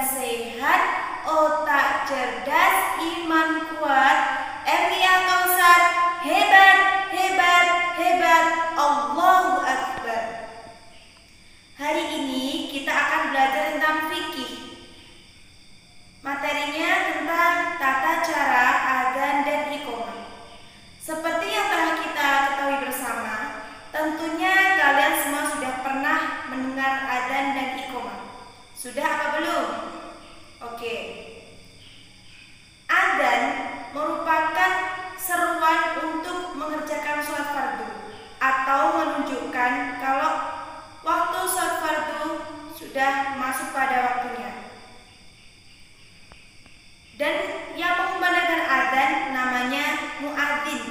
sehat, otak cerdas, iman kuat. MIA Kausar, hebat, hebat, hebat, Allahu Akbar. Hari ini kita akan belajar tentang fikih. Materinya tentang tata cara adzan dan iqamah. Seperti yang telah kita ketahui bersama, tentunya kalian semua sudah pernah mendengar adzan dan iqamah. Sudah apa belum? Oke. Adzan merupakan seruan untuk mengerjakan sholat fardu atau menunjukkan kalau waktu sholat fardu sudah masuk pada waktunya. Dan yang mengumandangkan adzan namanya muadzin.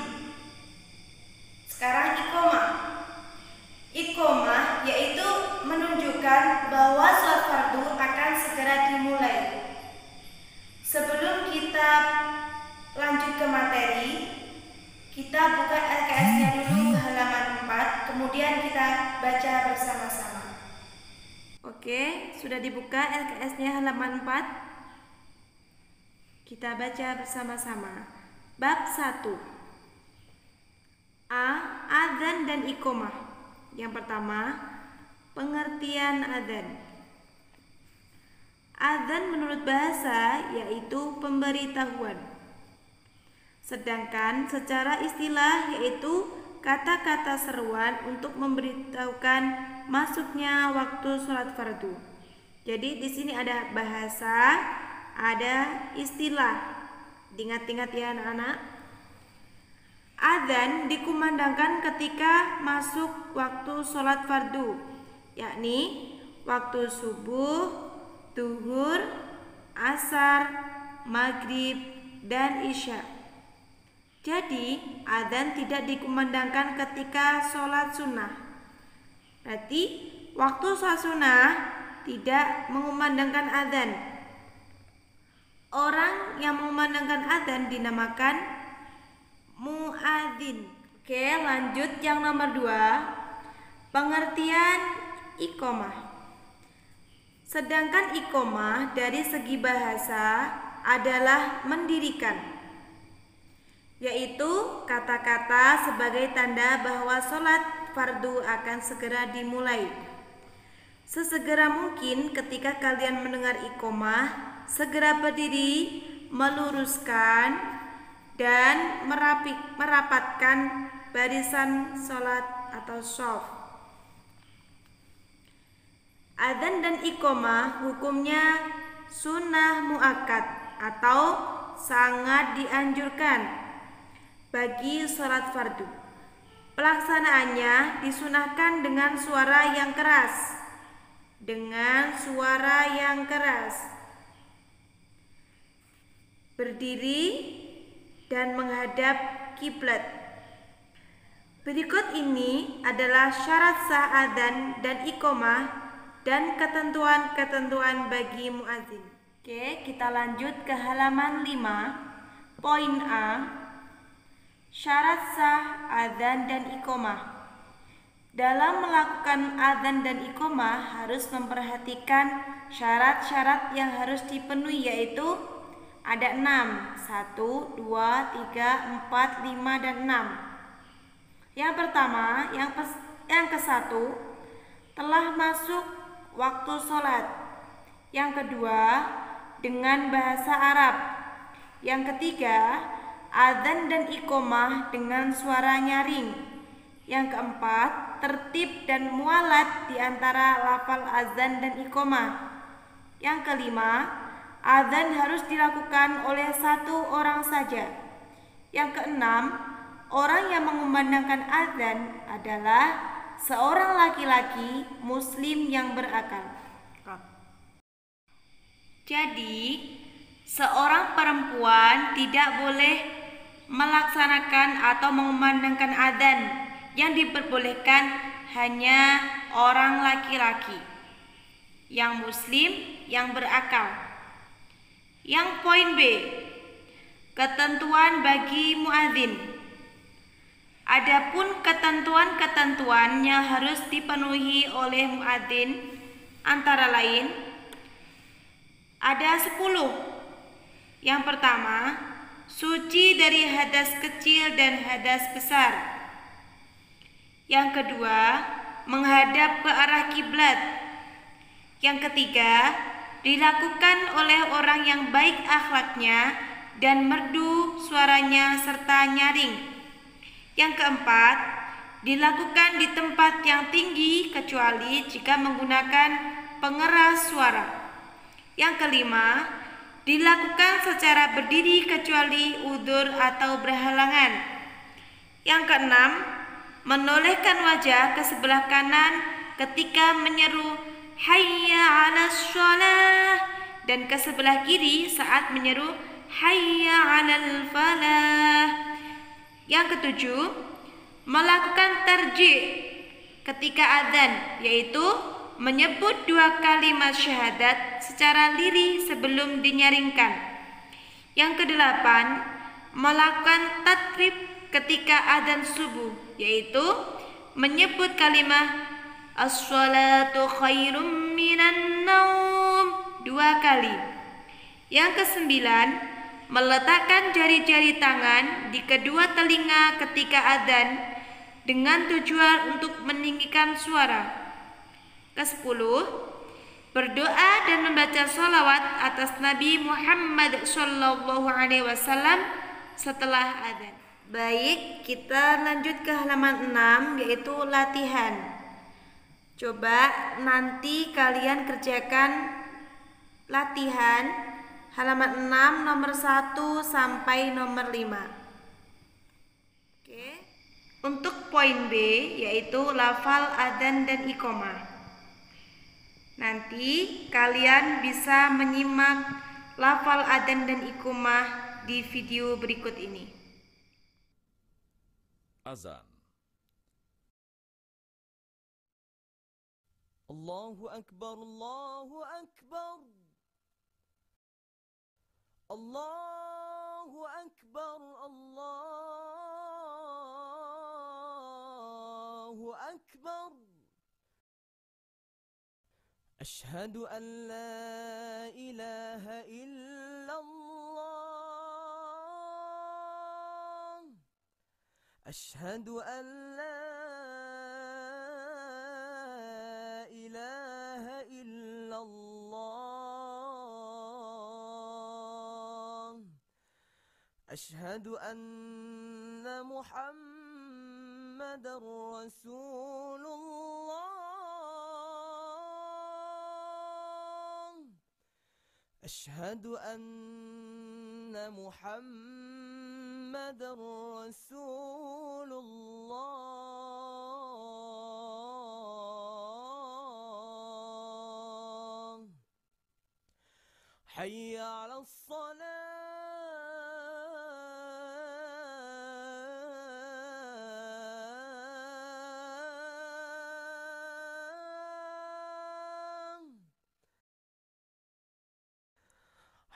Sekarang iqamah. Iqamah yaitu menunjukkan bahwa sholat fardu akan segera dimulai. Sebelum kita lanjut ke materi, kita buka LKS-nya dulu ke halaman 4, kemudian kita baca bersama-sama. Oke, sudah dibuka LKS-nya halaman 4. Kita baca bersama-sama. Bab 1. A. Adzan dan iqamah. Yang pertama, pengertian adzan. Adzan menurut bahasa yaitu pemberitahuan. Sedangkan secara istilah yaitu kata-kata seruan untuk memberitahukan masuknya waktu sholat fardu. Jadi di sini ada bahasa, ada istilah. Ingat-ingat ya anak-anak. Adzan dikumandangkan ketika masuk waktu sholat fardu, yakni waktu subuh, zuhur, asar, maghrib, dan isya. Jadi adzan tidak dikumandangkan ketika sholat sunnah. Berarti waktu sholat sunnah tidak mengumandangkan adzan. Orang yang mengumandangkan adzan dinamakan muadzin. Oke, lanjut yang nomor 2, pengertian iqamah. Sedangkan iqamah dari segi bahasa adalah mendirikan, yaitu kata-kata sebagai tanda bahwa sholat fardu akan segera dimulai. Sesegera mungkin ketika kalian mendengar iqamah, segera berdiri, meluruskan dan merapatkan barisan sholat atau shaf. Adzan dan iqamah hukumnya sunnah muakkad atau sangat dianjurkan bagi sholat fardu. Pelaksanaannya disunahkan dengan suara yang keras. Berdiri dan menghadap kiblat. Berikut ini adalah syarat sah adzan dan iqamah dan ketentuan-ketentuan bagi muadzin. Oke, kita lanjut ke halaman 5. Poin A. Syarat sah adzan dan iqamah. Dalam melakukan adzan dan iqamah harus memperhatikan syarat-syarat yang harus dipenuhi, yaitu ada 6. 1, 2, 3, 4, 5, dan 6. Yang pertama, yang ke-1, telah masuk waktu sholat. Yang kedua, dengan bahasa Arab. Yang ketiga, adzan dan iqamah dengan suara nyaring. Yang keempat, tertib dan mualat di antara lafal adzan dan iqamah. Yang kelima, adzan harus dilakukan oleh satu orang saja. Yang keenam, orang yang mengumandangkan adzan adalah seorang laki-laki muslim yang berakal. Jadi, seorang perempuan tidak boleh melaksanakan atau mengumandangkan adzan. Yang diperbolehkan hanya orang laki-laki yang muslim yang berakal. Yang poin B, ketentuan bagi muadzin. Adapun ketentuan-ketentuan yang harus dipenuhi oleh muadzin antara lain Ada 10. Yang pertama, suci dari hadas kecil dan hadas besar. Yang kedua, menghadap ke arah kiblat. Yang ketiga, dilakukan oleh orang yang baik akhlaknya dan merdu suaranya serta nyaring. Yang keempat, dilakukan di tempat yang tinggi kecuali jika menggunakan pengeras suara. Yang kelima, dilakukan secara berdiri kecuali udzur atau berhalangan. Yang keenam, menolehkan wajah ke sebelah kanan ketika menyeru hayya 'alas shalah dan ke sebelah kiri saat menyeru hayya 'alal falah. Yang ketujuh, melakukan tarjih ketika adzan, yaitu menyebut 2 kalimat syahadat secara lirih sebelum dinyaringkan. Yang kedelapan, melakukan tatrib ketika adzan subuh, yaitu menyebut kalimat as-shalatu khairum minan naum 2 kali. Yang kesembilan, meletakkan jari-jari tangan di kedua telinga ketika adzan dengan tujuan untuk meninggikan suara. Ke-10, berdoa dan membaca sholawat atas Nabi Muhammad SAW setelah adzan. Baik, kita lanjut ke halaman 6, yaitu latihan. Coba nanti kalian kerjakan latihan halaman 6 nomor 1 sampai nomor 5. Oke. Untuk poin B, yaitu lafal adzan dan iqamah. Nanti kalian bisa menyimak lafal adzan dan iqamah di video berikut ini. Azan. Allahu Akbar, Allahu Akbar. Allahu Akbar, Allahu Akbar. Ashhadu an la ilaha illallah. Ashhadu an la ilaha illallah. Ashhadu anna Muhammadar Rasulullah. Ashhadu anna Muhammadar Rasulullah. Hayya 'alas salah.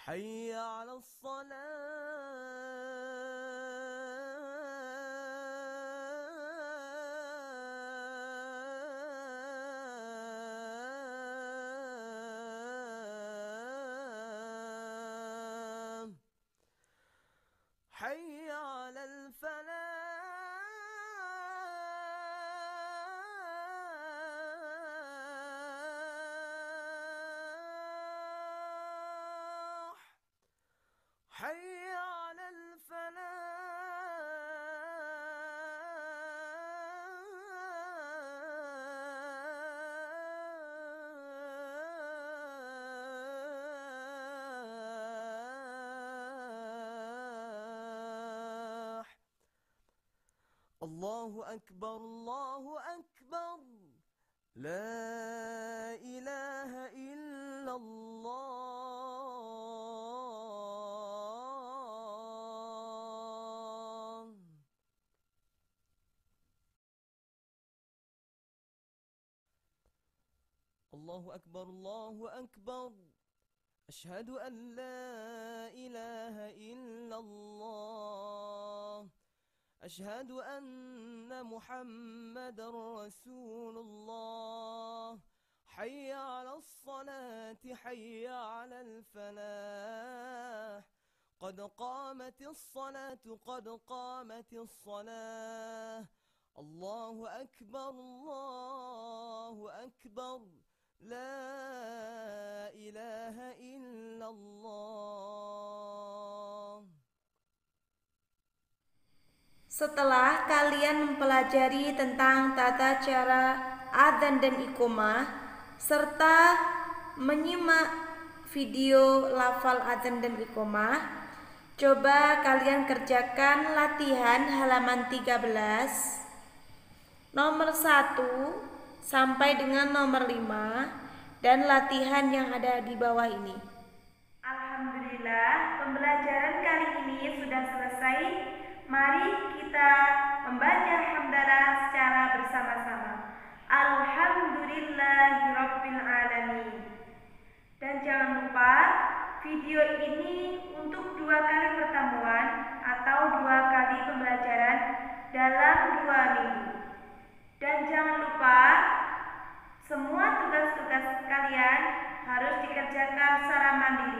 حي على الصلاة. حي على الفلاح. حي على الفلاح. الله أكبر، الله أكبر. لا إله إلا الله. الله أكبر، الله أكبر. أشهد أن لا إله إلا الله. أشهد أن محمد رسول الله. حي على الصلاة، حي على الفلاح قد قامت الصلاة قد قامت الصلاة الله أكبر الله أكبر لا إله إلا الله. Setelah kalian mempelajari tentang tata cara adzan dan iqomah serta menyimak video lafal adzan dan iqomah, coba kalian kerjakan latihan halaman 13 nomor 1 sampai dengan nomor 5 dan latihan yang ada di bawah ini. Alhamdulillah, pembelajaran kali ini sudah selesai. Mari kita membaca hamdalah secara bersama-sama. Alhamdulillahirabbil alamin. Dan jangan lupa, video ini untuk 2 kali pertemuan atau 2 kali pembelajaran dalam 2 minggu. Dan jangan lupa, semua tugas-tugas kalian harus dikerjakan secara mandiri.